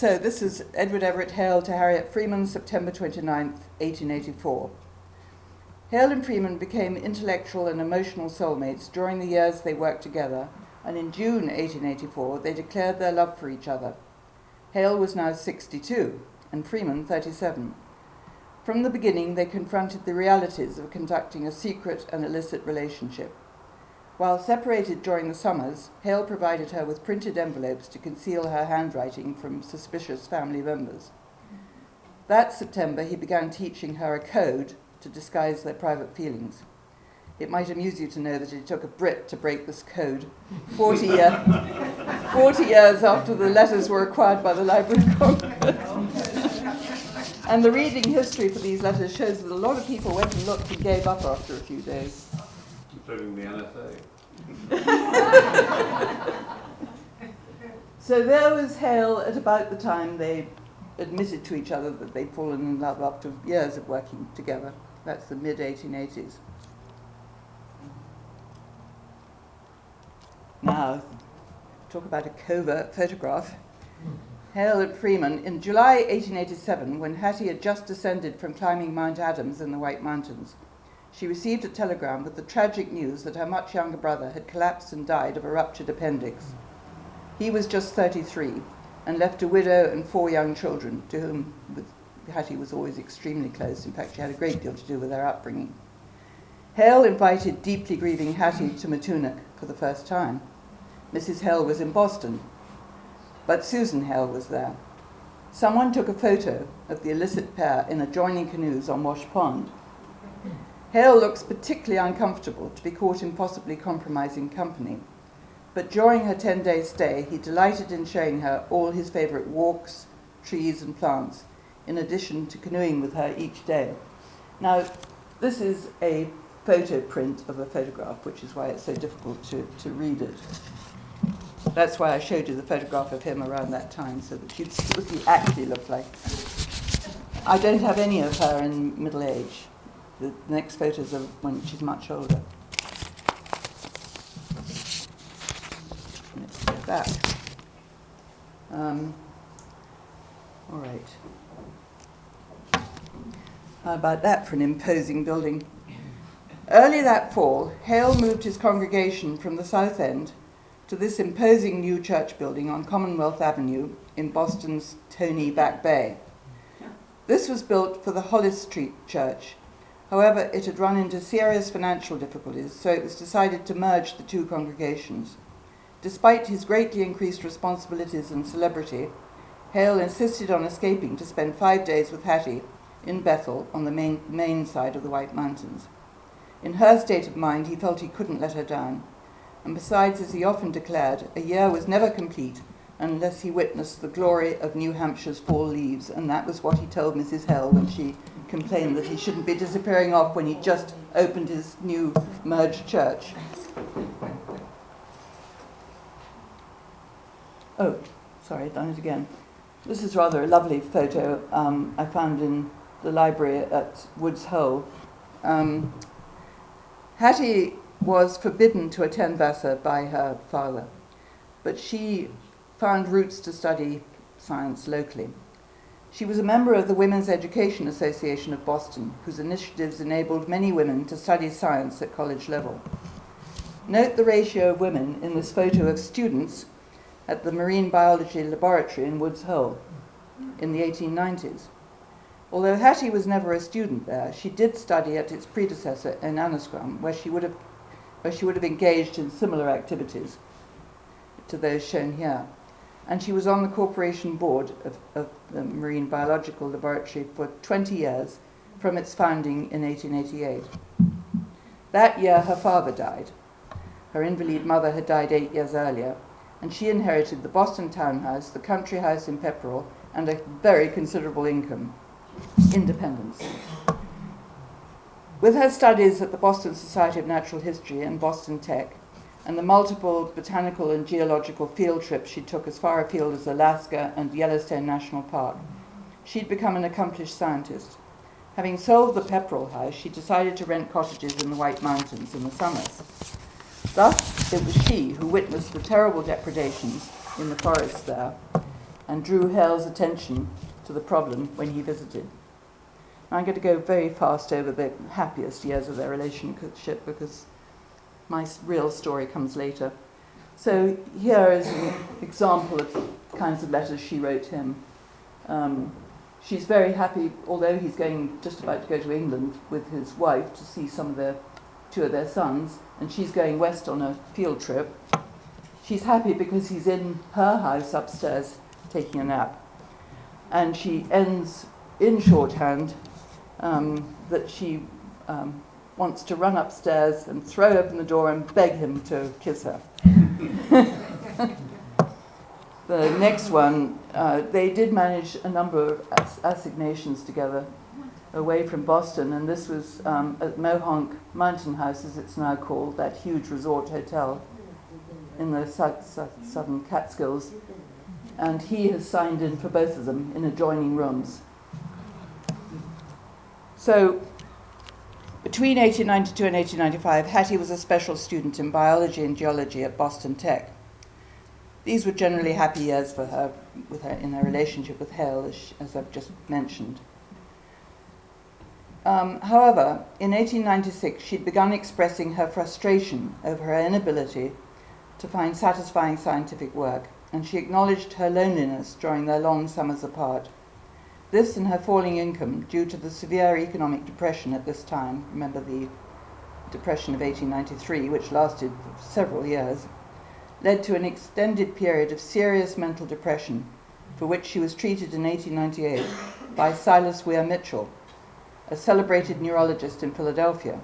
So this is Edward Everett Hale to Harriet Freeman, September 29th, 1884. Hale and Freeman became intellectual and emotional soulmates during the years they worked together, and in June 1884 they declared their love for each other. Hale was now 62 and Freeman 37. From the beginning they confronted the realities of conducting a secret and illicit relationship. While separated during the summers, Hale provided her with printed envelopes to conceal her handwriting from suspicious family members. That September, he began teaching her a code to disguise their private feelings. It might amuse you to know that it took a Brit to break this code 40 years after the letters were acquired by the Library of Congress. And the reading history for these letters shows that a lot of people went and looked and gave up after a few days. Including the NSA. So there was Hale at about the time they admitted to each other that they'd fallen in love after years of working together. That's the mid-1880s. Now, talk about a covert photograph. Hale and Freeman, in July 1887, when Hattie had just descended from climbing Mount Adams in the White Mountains, she received a telegram with the tragic news that her much younger brother had collapsed and died of a ruptured appendix. He was just 33 and left a widow and 4 young children, to whom Hattie was always extremely close. In fact, she had a great deal to do with their upbringing. Hale invited deeply grieving Hattie to Matunuck for the first time. Mrs. Hale was in Boston, but Susan Hale was there. Someone took a photo of the illicit pair in adjoining canoes on Wash Pond. Hale looks particularly uncomfortable to be caught in possibly compromising company, but during her 10-day stay, he delighted in showing her all his favourite walks, trees and plants, in addition to canoeing with her each day. Now, this is a photo print of a photograph, which is why it's so difficult to read it. That's why I showed you the photograph of him around that time, so that you'd see what he actually looked like. I don't have any of her in middle age. The next photos are when she's much older. Let's go back. All right. How about that for an imposing building? Early that fall, Hale moved his congregation from the South End to this imposing new church building on Commonwealth Avenue in Boston's Tony Back Bay. This was built for the Hollis Street Church. However, it had run into serious financial difficulties, so it was decided to merge the two congregations. Despite his greatly increased responsibilities and celebrity, Hale insisted on escaping to spend 5 days with Hattie in Bethel on the main side of the White Mountains. In her state of mind, he felt he couldn't let her down. And besides, as he often declared, a year was never complete unless he witnessed the glory of New Hampshire's fall leaves, and that was what he told Mrs. Hale when she complained that he shouldn't be disappearing off when he just opened his new merged church. Oh, sorry, done it again. This is rather a lovely photo I found in the library at Woods Hole. Hattie was forbidden to attend Vassar by her father, but she found roots to study science locally. She was a member of the Women's Education Association of Boston, whose initiatives enabled many women to study science at college level. Note the ratio of women in this photo of students at the Marine Biology Laboratory in Woods Hole in the 1890s. Although Hattie was never a student there, she did study at its predecessor in Annisquam, where she would have engaged in similar activities to those shown here. And she was on the corporation board of the Marine Biological Laboratory for 20 years, from its founding in 1888. That year, her father died. Her invalid mother had died 8 years earlier, and she inherited the Boston townhouse, the country house in Pepperell, and a very considerable income. Independence. With her studies at the Boston Society of Natural History and Boston Tech, and the multiple botanical and geological field trips she took as far afield as Alaska and Yellowstone National Park, she'd become an accomplished scientist. Having sold the Pepperell house, she decided to rent cottages in the White Mountains in the summers. Thus, it was she who witnessed the terrible depredations in the forests there, and drew Hale's attention to the problem when he visited. I'm going to go very fast over the happiest years of their relationship because my real story comes later. So here is an example of the kinds of letters she wrote him. She's very happy, although he's just about to go to England with his wife to see two of their sons, and she's going west on a field trip. She's happy because he's in her house upstairs taking a nap. And she ends in shorthand that she wants to run upstairs and throw open the door and beg him to kiss her. The next one, they did manage a number of assignations together away from Boston, and this was at Mohonk Mountain House, as it's now called, that huge resort hotel in the southern Catskills, and he has signed in for both of them in adjoining rooms. So between 1892 and 1895, Hattie was a special student in biology and geology at Boston Tech. These were generally happy years for her, in her relationship with Hale, as I've just mentioned. However, in 1896, she'd begun expressing her frustration over her inability to find satisfying scientific work, and she acknowledged her loneliness during their long summers apart. This and her falling income due to the severe economic depression at this time, remember the Depression of 1893, which lasted for several years, led to an extended period of serious mental depression, for which she was treated in 1898 by Silas Weir Mitchell, a celebrated neurologist in Philadelphia.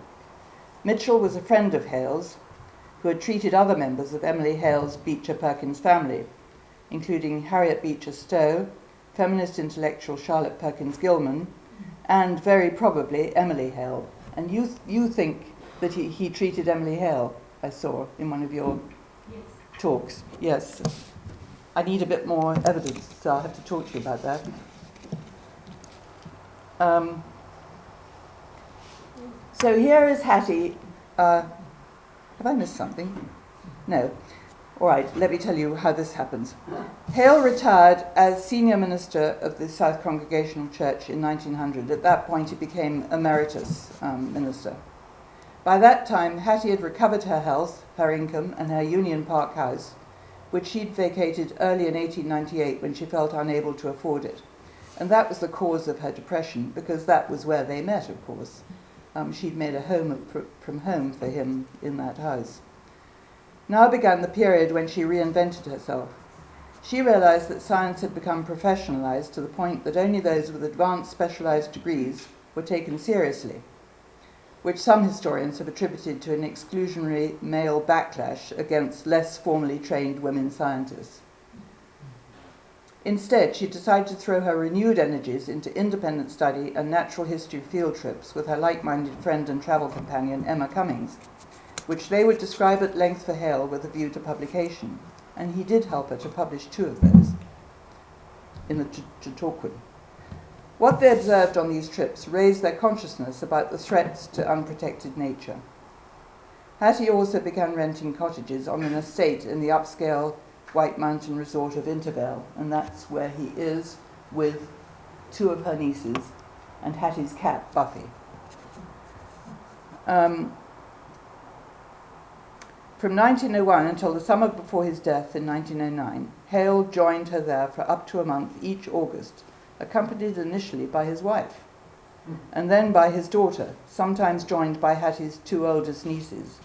Mitchell was a friend of Hale's, who had treated other members of Emily Hale's Beecher Perkins family, including Harriet Beecher Stowe, feminist intellectual Charlotte Perkins Gilman, and very probably Emily Hale. And you think that he treated Emily Hale, I saw in one of your talks. Yes. I need a bit more evidence, so I'll have to talk to you about that. So here is Hattie. Have I missed something? No. All right, let me tell you how this happens. Hale retired as senior minister of the South Congregational Church in 1900. At that point, he became emeritus minister. By that time, Hattie had recovered her health, her income, and her Union Park house, which she'd vacated early in 1898 when she felt unable to afford it. And that was the cause of her depression, because that was where they met, of course. She'd made a home from home for him in that house. Now began the period when she reinvented herself. She realized that science had become professionalized to the point that only those with advanced specialized degrees were taken seriously, which some historians have attributed to an exclusionary male backlash against less formally trained women scientists. Instead, she decided to throw her renewed energies into independent study and natural history field trips with her like-minded friend and travel companion, Emma Cummings, which they would describe at length for Hale with a view to publication, and he did help her to publish 2 of those in the Chautauquan. What they observed on these trips raised their consciousness about the threats to unprotected nature. Hattie also began renting cottages on an estate in the upscale White Mountain resort of Intervale, and that's where he is with 2 of her nieces and Hattie's cat, Buffy. From 1901 until the summer before his death in 1909, Hale joined her there for up to a month each August, accompanied initially by his wife, and then by his daughter, sometimes joined by Hattie's 2 oldest nieces.